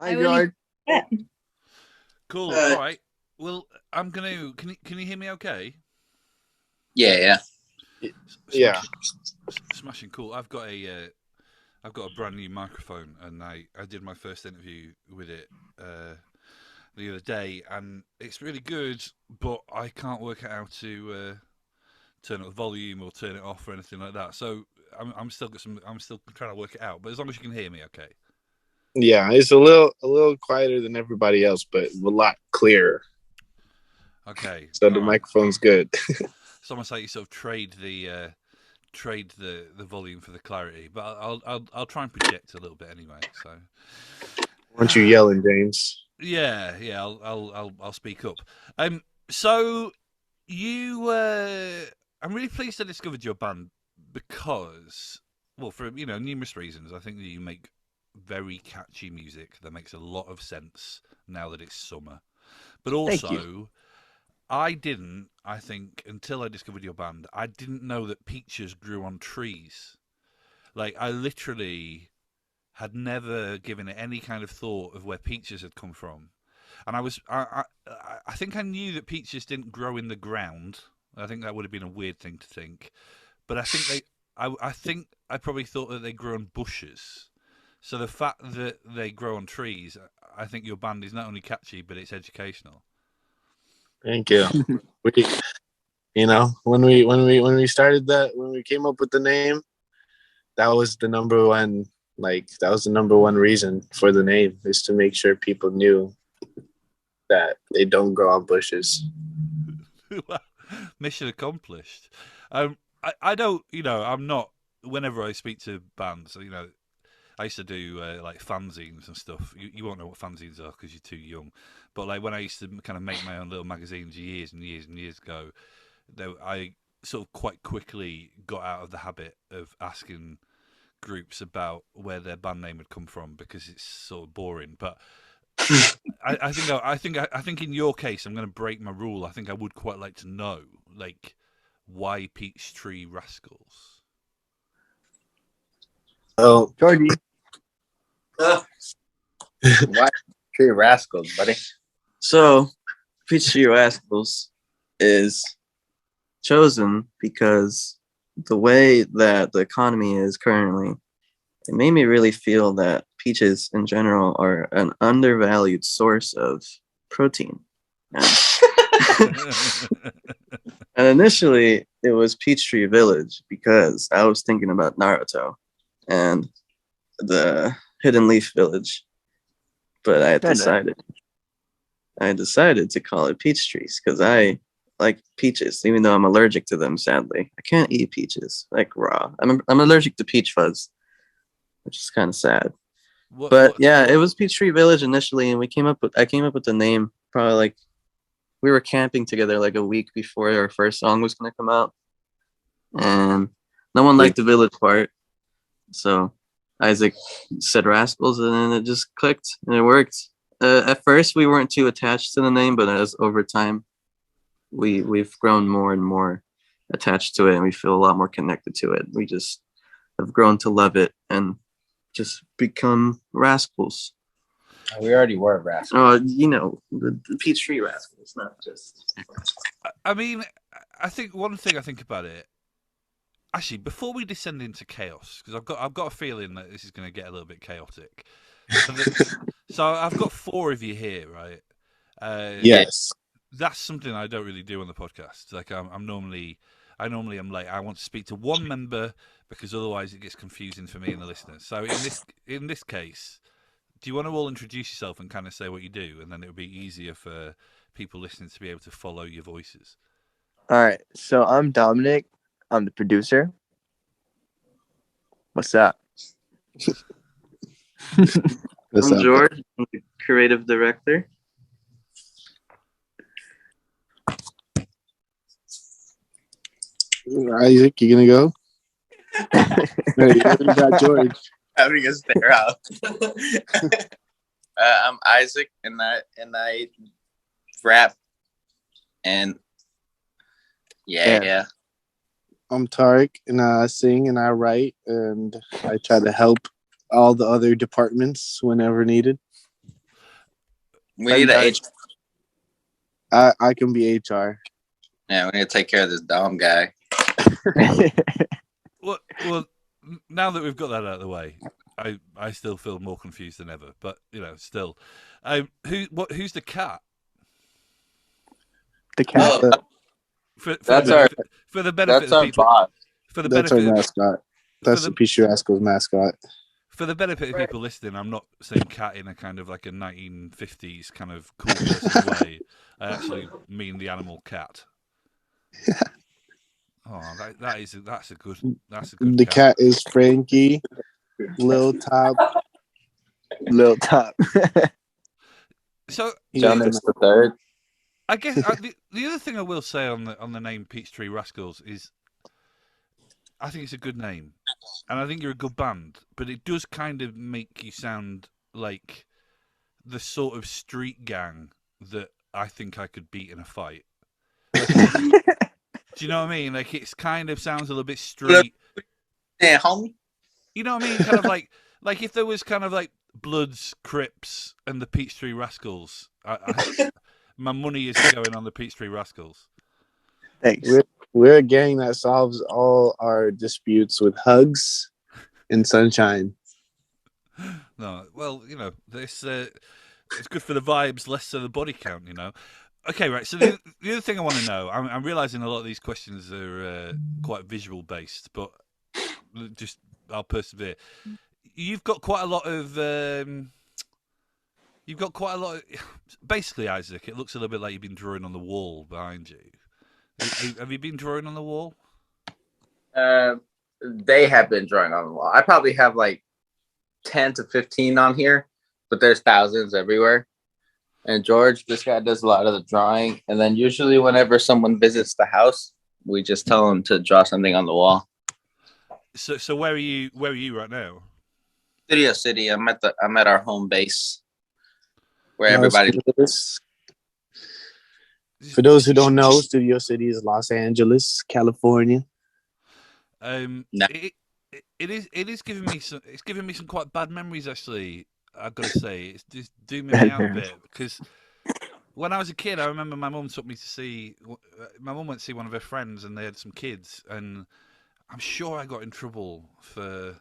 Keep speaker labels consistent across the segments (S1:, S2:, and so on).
S1: Hi, George.
S2: Yeah.
S3: Cool. All right. Well, I'm gonna. Can you hear me? Okay.
S1: Yeah.
S4: Yeah.
S3: Smashing. Cool. I've got a brand new microphone, and I did my first interview with it the other day, and it's really good, but I can't work out how to turn up the volume or turn it off or anything like that. So I'm still trying to work it out. But as long as you can hear me, okay.
S4: Yeah, it's a little quieter than everybody else, but a lot clearer.
S3: Okay.
S4: So the
S3: All right.
S4: microphone's good.
S3: It's almost like you sort of trade the volume for the clarity, but I'll try and project a little bit anyway. So
S4: Why don't you yelling, James?
S3: yeah, I'll speak up. So you I'm really pleased I discovered your band because, well, for numerous reasons. I think that you make very catchy music that makes a lot of sense now that it's summer, but
S1: Thank you.
S3: also I think, until I discovered your band, I didn't know that peaches grew on trees. Like, I literally had never given it any kind of thought of where peaches had come from. And I think I knew that peaches didn't grow in the ground. I think that would have been a weird thing to think. But I think I probably thought that they grew on bushes. So the fact that they grow on trees, I think your band is not only catchy, but it's educational.
S4: Thank you. we, when we started when we came up with the name, that was the number one. That was the number one reason for the name, is to make sure people knew that they don't grow on bushes.
S3: Mission accomplished. I don't, I'm not. Whenever I speak to bands, I used to do like fanzines and stuff. You won't know what fanzines are because you're too young. But like when I used to kind of make my own little magazines years and years and years ago, I sort of quite quickly got out of the habit of asking groups about where their band name had come from because it's sort of boring. But I think in your case, I'm going to break my rule. I think I would quite like to know, like, why Tree Rascals?
S4: Oh,
S1: Georgie. Why Tree Rascals, buddy?
S5: So, Tree Rascals is chosen because the way that the economy is currently, it made me really feel that peaches in general are an undervalued source of protein. And initially, it was Peachtree Village because I was thinking about Naruto and the Hidden Leaf Village, but I decided to call it peach trees because I like peaches, even though I'm allergic to them. Sadly, I can't eat peaches like raw. I'm allergic to peach fuzz, which is kind of sad. Yeah, it was Peachtree Village initially, and I came up with the name probably like we were camping together like a week before our first song was gonna come out, and no one liked the village part, so Isaac said Rascals, and then it just clicked and it worked. At first, we weren't too attached to the name, but as over time, we've grown more and more attached to it, and we feel a lot more connected to it. We just have grown to love it and just become Rascals.
S1: We already were Rascals.
S5: The Peachtree Rascals, not just.
S3: I mean, I think one thing I think about it. Actually, before we descend into chaos, because I've got a feeling that this is going to get a little bit chaotic. So I've got four of you here, right?
S4: yes.
S3: That's something I don't really do on the podcast. Like I normally am like, I want to speak to one member because otherwise it gets confusing for me and the listeners. So in this case, do you want to all introduce yourself and kind of say what you do, and then it'll be easier for people listening to be able to follow your voices?
S6: All right. So I'm Dominic. I'm the producer. What's up?
S5: I'm George. I'm the creative director.
S4: Isaac, you gonna go? No, you got George.
S1: Having a stare out. I'm Isaac, and I rap, and yeah.
S4: I'm Tarek, and I sing and I write, and I try to help all the other departments whenever needed.
S1: We need an H.
S4: I can be HR.
S1: Yeah, we need to take care of this dumb guy.
S3: Well, now that we've got that out of the way, I still feel more confused than ever. But still, who's the cat?
S6: The cat.
S3: For
S1: That's
S3: the benefit, for the benefit
S1: That's
S3: of
S1: our
S3: people.
S1: boss.
S3: For the
S4: That's our
S3: benefit,
S4: mascot. That's the Tree Rascals mascot.
S3: For the benefit of people listening, I'm not saying cat in a kind of like a 1950s kind of cool person way. I actually mean the animal cat. Oh, that's a good
S4: The cat is Frankie, Lil Top.
S6: Lil Top.
S3: So
S1: Jonas the third.
S3: I guess the other thing I will say on the name Peachtree Rascals is I think it's a good name, and I think you're a good band, but it does kind of make you sound like the sort of street gang that I think I could beat in a fight. Do you know what I mean? Like it's kind of sounds a little bit street.
S1: Yeah, homie.
S3: You know what I mean? Kind of like if there was kind of like Bloods, Crips, and the Peachtree Rascals. My money is going on the Peachtree Rascals.
S6: Thanks.
S4: We're a gang that solves all our disputes with hugs and sunshine.
S3: No, well, this it's good for the vibes, less so the body count. Okay, right. So the other thing I want to know, I'm realizing a lot of these questions are quite visual based, but just I'll persevere. You've got quite a lot of. Basically, Isaac, it looks a little bit like you've been drawing on the wall behind you. Have you been drawing on the wall?
S1: They have been drawing on the wall. I probably have like 10 to 15 on here, but there's thousands everywhere. And George, this guy does a lot of the drawing. And then usually whenever someone visits the house, we just tell them to draw something on the wall.
S3: So where are you right now?
S1: Studio City. I'm at our home base where everybody.
S4: For those who don't know, Studio City is Los Angeles, California.
S3: No. It is giving me some. It's giving me some quite bad memories, actually. I've got to say, it's just dooming me out a bit because when I was a kid, I remember my mum took me to see. My mum went to see one of her friends, and they had some kids, and I'm sure I got in trouble for.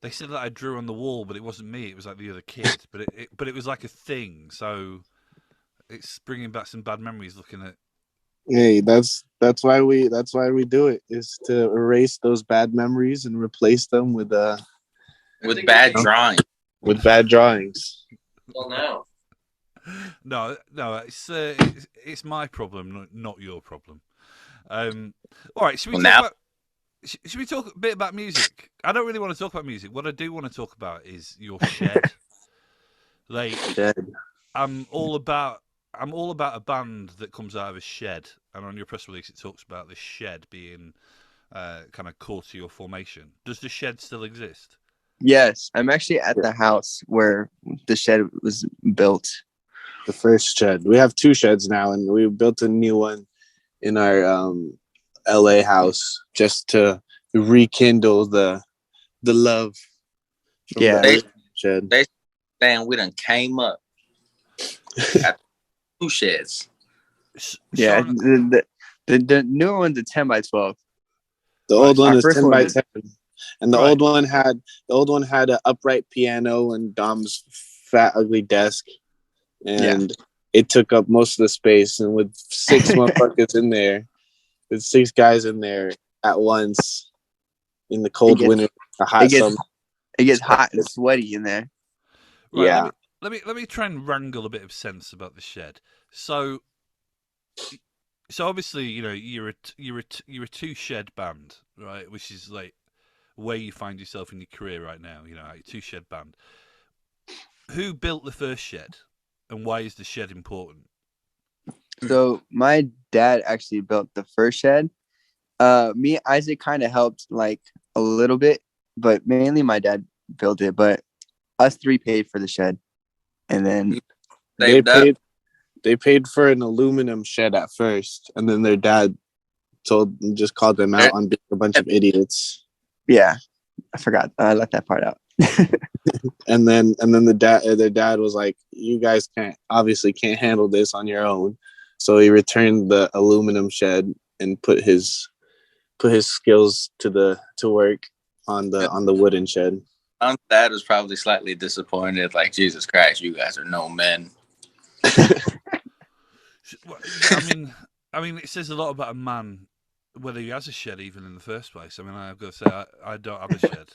S3: They said that I drew on the wall, but it wasn't me. It was like the other kid, but it was like a thing. So it's bringing back some bad memories. Looking at.
S4: Hey, that's why we do it, is to erase those bad memories and replace them with
S1: bad drawing.
S4: With bad drawings.
S1: Well,
S3: no, it's my problem, not your problem. All right, should we talk a bit about music? I don't really want to talk about music. What I do want to talk about is your shed. I'm all about a band that comes out of a shed, and on your press release it talks about the shed being kind of core to your formation. Does the shed still exist?
S6: Yes, I'm actually at the house where the shed was built.
S4: The first shed. We have two sheds now, and we built a new one in our LA house just to rekindle the love.
S6: Yeah,
S4: shed.
S1: They saying we done came up. Got two sheds.
S6: Yeah, the new one's a 10 by 12.
S4: The old one is 10 by 10. And the
S3: Right.
S4: old one had an upright piano and Dom's fat ugly desk, and it took up most of the space. And with 6 motherfuckers in there, with 6 guys in there at once in the cold winter, the hot summer,
S6: it gets hot and sweaty in there.
S3: Right,
S4: yeah.
S3: Let me try and wrangle a bit of sense about the shed. So obviously, you're a 2 shed band, right? Which is like where you find yourself in your career right now. A 2 shed band. Who built the first shed, and why is the shed important?
S6: So my dad actually built the first shed. Me and Isaac kind of helped like a little bit, but mainly my dad built it. But us 3 paid for the shed, and then
S4: they paid for an aluminum shed at first, and then their dad just called them out on being a bunch of idiots.
S6: yeah, I forgot. I left that part out.
S4: And then the dad was like, you guys can't handle this on your own. So he returned the aluminum shed and put his skills to work on the wooden shed.
S1: Dad was probably slightly disappointed. Like, Jesus Christ, you guys are no men.
S3: I mean, it says a lot about a man whether he has a shed even in the first place. I mean, I've got to say, I don't have a shed.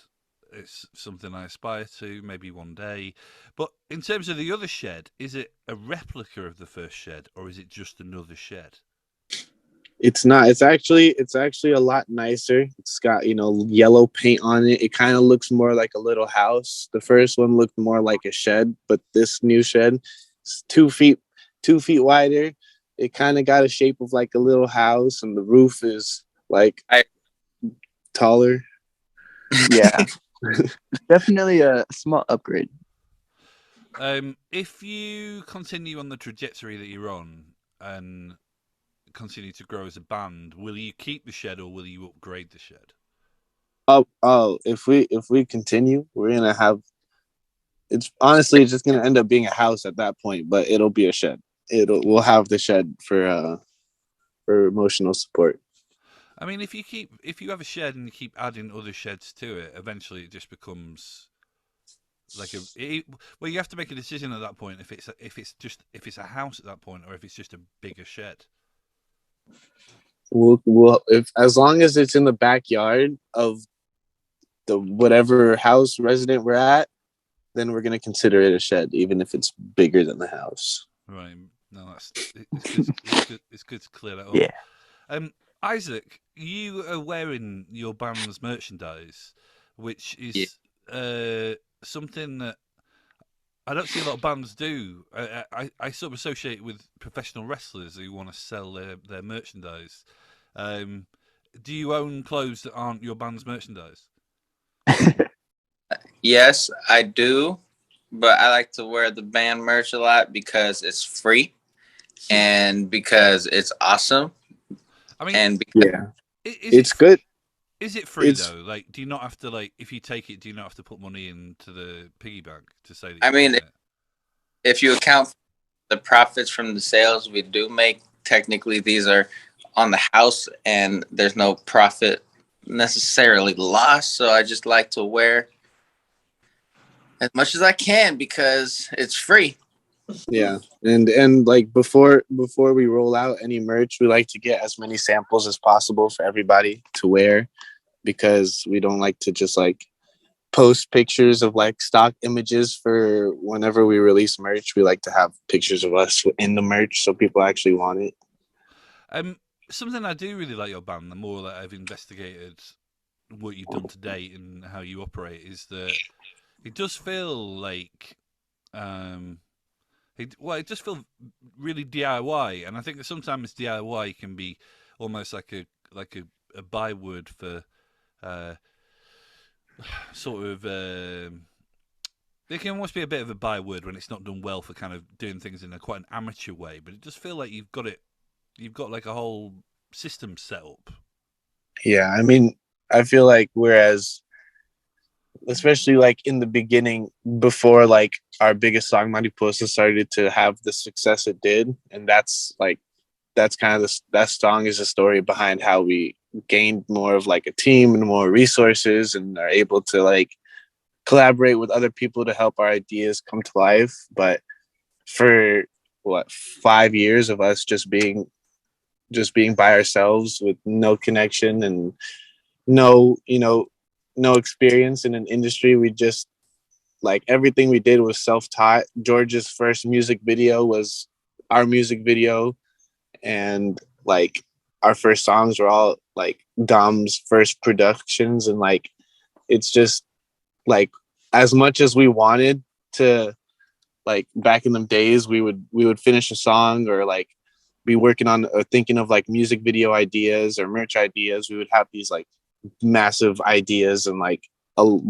S3: It's something I aspire to, maybe one day. But in terms of the other shed, is it a replica of the first shed, or is it just another shed?
S4: It's not. It's actually a lot nicer. It's got, yellow paint on it. It kind of looks more like a little house. The first one looked more like a shed, but this new shed is 2 feet wider. It kind of got a shape of like a little house, and the roof is like taller.
S6: Yeah. Definitely a small upgrade.
S3: If you continue on the trajectory that you're on and continue to grow as a band, will you keep the shed or will you upgrade the shed?
S4: If we continue, we're gonna have. It's just gonna end up being a house at that point, but it'll be a shed. We'll have the shed for emotional support.
S3: I mean, if you have a shed and you keep adding other sheds to it, eventually it just becomes like well, you have to make a decision at that point if it's a house at that point or if it's just a bigger shed.
S4: We'll if as long as it's in the backyard of the whatever house resident we're at, then we're gonna consider it a shed, even if it's bigger than the house.
S3: Right. No, it's good to clear that up.
S6: Yeah.
S3: Isaac, you are wearing your band's merchandise, which is something that I don't see a lot of bands do. I sort of associate with professional wrestlers who want to sell their merchandise. Do you own clothes that aren't your band's merchandise?
S1: Yes, I do, but I like to wear the band merch a lot because it's free and because it's awesome.
S3: I mean,
S1: and
S4: it's good.
S3: Is it free though? Like, do you not have to if you take it, do you not have to put money into the piggy bank to say that?
S1: I mean, if you account for the profits from the sales we do make, technically these are on the house, and there's no profit necessarily lost. So I just like to wear as much as I can because it's free.
S4: Yeah, and like before we roll out any merch, we like to get as many samples as possible for everybody to wear, because we don't like to just post pictures of stock images for whenever we release merch. We like to have pictures of us in the merch so people actually want it.
S3: Something I do really like your band, the more that I've investigated what you've done to date and how you operate, is that it does feel like it just feels really DIY, and I think that sometimes DIY can be almost like a byword for sort of. It can almost be a bit of a byword when it's not done well for kind of doing things in quite an amateur way, but it does feel like you've got a whole system set up.
S4: Yeah, I mean, I feel like whereas, especially in the beginning, before our biggest song Mariposa started to have the success it did, and that's kind of that song is a story behind how we gained more of a team and more resources and are able to collaborate with other people to help our ideas come to life. But for 5 years of us just being by ourselves with no connection and no experience in an industry, we just everything we did was self-taught. George's first music video was our music video, and our first songs were all Dom's first productions, and it's just as much as we wanted to, back in them days, we would finish a song or be working on or thinking of music video ideas or merch ideas. We would have these massive ideas and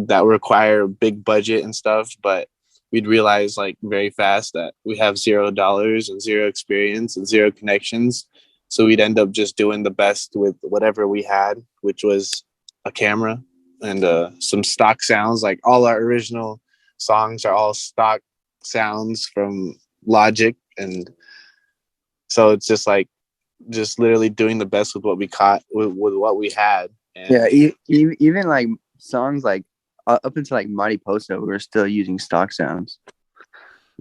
S4: that require a big budget and stuff, but we'd realize very fast that we have $0 and zero experience and zero connections. So we'd end up just doing the best with whatever we had, which was a camera and some stock sounds. Like all our original songs are all stock sounds from Logic, and so it's just like just literally doing the best with what we caught with what we had. And
S6: Yeah, even like songs like up until like Mariposa, we were still using stock sounds.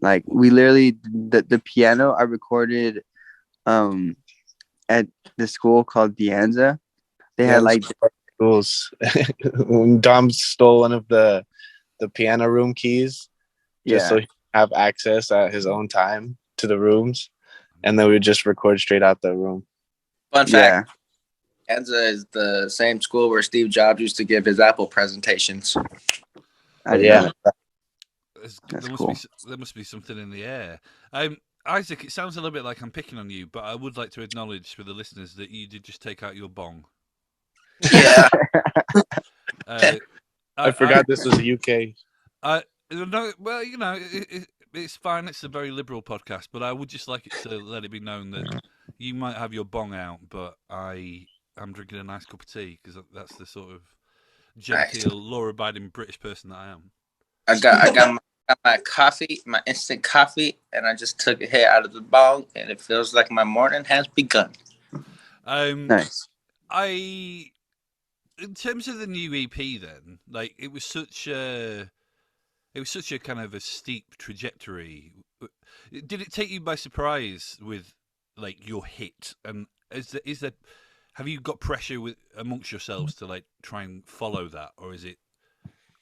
S6: Like we literally the piano I recorded at the school called Dianza. They had like
S4: schools. When Dom stole one of the piano room keys just so he could have access at his own time to the rooms, and then we would just record straight out the room.
S1: Fun fact, Kansas is the same school where Steve Jobs used to give his Apple presentations.
S6: Yeah.
S3: There must be something in the air. Isaac, it sounds a little bit like I'm picking on you, but I would like to acknowledge for the listeners that you did just take out your bong.
S1: Yeah.
S4: I forgot this was UK.
S3: No, well, you know, it's fine. It's a very liberal podcast, but I would just like it to let it be known that you might have your bong out, but I am drinking a nice cup of tea because that's the sort of genteel, law-abiding British person that I am.
S1: I got my coffee, my instant coffee, and I just took a hit out of the bong, and it feels like my morning has begun.
S6: Nice.
S3: In terms of the new EP, then, like it was such a kind of a steep trajectory. Did it take you by surprise with like your hit? And is there have you got pressure amongst yourselves to like try and follow that,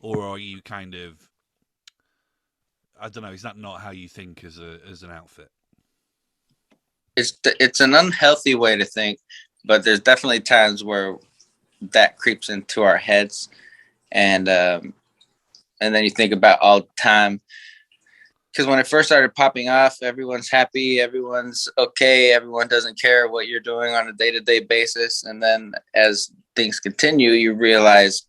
S3: or are you kind of, I don't know, is that not how you think as an outfit?
S1: It's an unhealthy way to think, but there's definitely times where that creeps into our heads, and then you think about all the time, because when it first started popping off, everyone's happy, everyone's okay, everyone doesn't care what you're doing on a day-to-day basis, and then as things continue, you realize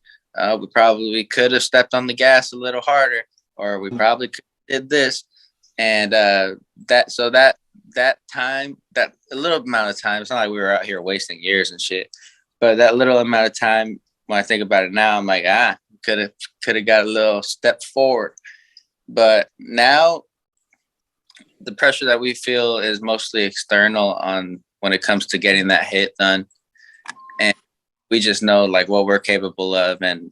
S1: we probably could have stepped on the gas a little harder, or we probably could have did this, and that time, that a little amount of time, it's not like we were out here wasting years and shit, but that little amount of time, when I think about it now, I'm like, could have got a little step forward. But now the pressure that we feel is mostly external on when it comes to getting that hit done. And we just know like what we're capable of, and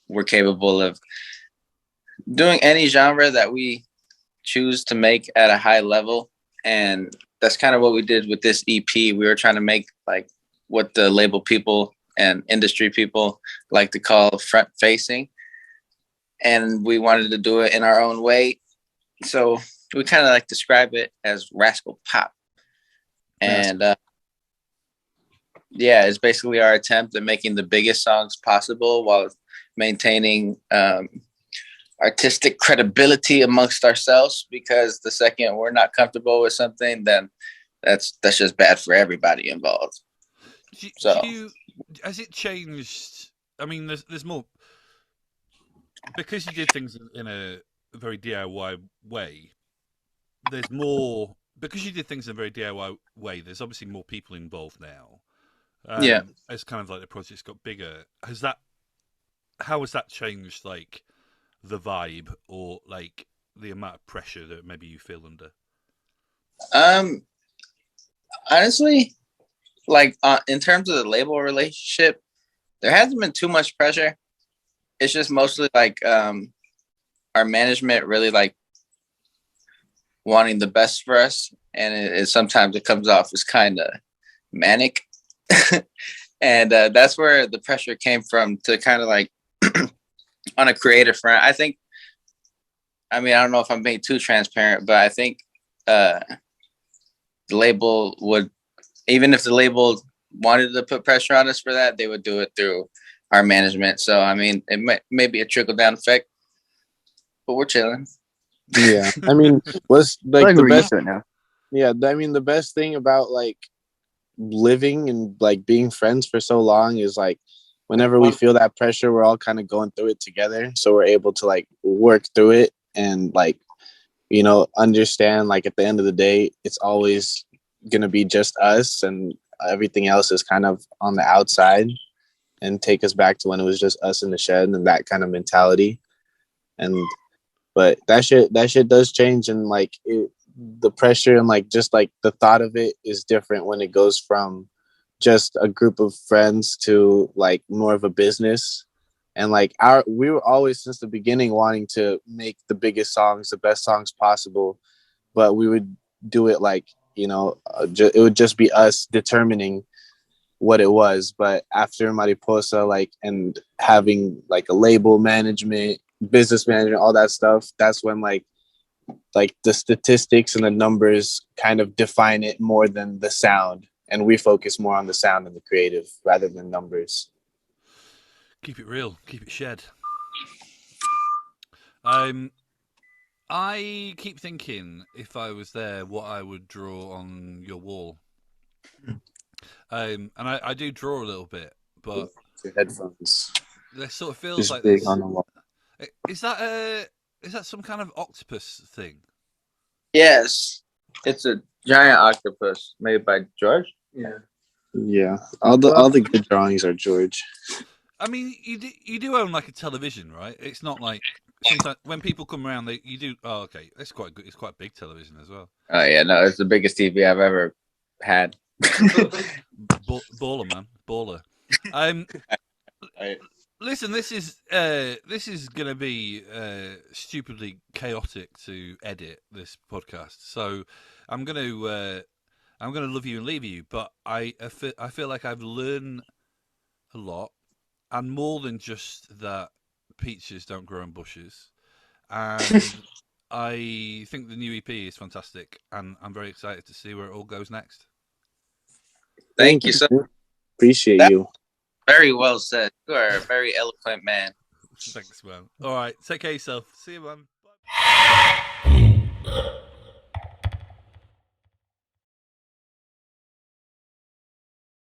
S1: we're capable of doing any genre that we choose to make at a high level. And that's kind of what we did with this EP. We were trying to make like what the label people and industry people like to call front facing. And we wanted to do it in our own way. So we kind of like describe it as Rascal Pop. And it's basically our attempt at making the biggest songs possible while maintaining artistic credibility amongst ourselves, because the second we're not comfortable with something, then that's just bad for everybody involved.
S3: Has it changed? I mean, there's more, because you did things in a very DIY way. There's more, because you did things in a very DIY way. There's obviously more people involved now. As kind of like the project's got bigger. How has that changed like the vibe, or like the amount of pressure that maybe you feel under?
S1: Honestly, like in terms of the label relationship, there hasn't been too much pressure. It's just mostly like our management really like wanting the best for us, and it sometimes it comes off as kind of manic. And that's where the pressure came from, to kind of like on a creative front. I don't know if I'm being too transparent, but I think the label would, even if the label wanted to put pressure on us for that, they would do it through our management. So, I mean, it may be a trickle down effect, but we're chilling.
S4: Yeah. I mean, what's like the best
S6: now?
S4: Yeah. I mean, the best thing about like living and like being friends for so long is like, whenever we feel that pressure, we're all kind of going through it together. So we're able to like work through it and like, you know, understand like at the end of the day, it's always going to be just us, and everything else is kind of on the outside. and take us back to when it was just us in the shed and that kind of mentality. And but that shit does change, and like the pressure and like just like the thought of it is different when it goes from just a group of friends to like more of a business. And like we were always since the beginning wanting to make the biggest songs, the best songs possible, but we would do it like, you know, it would just be us determining what it was. But after Mariposa, like, and having like a label management, business management, all that stuff, that's when like the statistics and the numbers kind of define it more than the sound, and we focus more on the sound and the creative rather than numbers.
S3: Keep it real, keep it shed. I keep thinking if I was there, what I would draw on your wall. And I do draw a little bit, but
S4: Your headphones.
S3: there sort of feels
S4: Just
S3: like
S4: big
S3: this.
S4: on the wall.
S3: Is that some kind of octopus thing?
S1: Yes, it's a giant octopus made by George.
S4: Yeah, all the good drawings are George.
S3: I mean, you do own like a television, right? It's not like sometimes when people come around, you do. Oh, okay, it's quite good. It's quite a big television as well.
S1: Oh yeah, no, it's the biggest TV I've ever had.
S3: Baller, man, baller. Listen, this is gonna be stupidly chaotic to edit this podcast. So I'm gonna love you and leave you, but I feel like I've learned a lot, and more than just that peaches don't grow in bushes. And I think the new EP is fantastic, and I'm very excited to see where it all goes next.
S1: Thank you so much.
S4: Appreciate you.
S1: Very well said. You are a very eloquent man.
S3: Thanks, man. All right, take care of yourself. See you, man. Bye.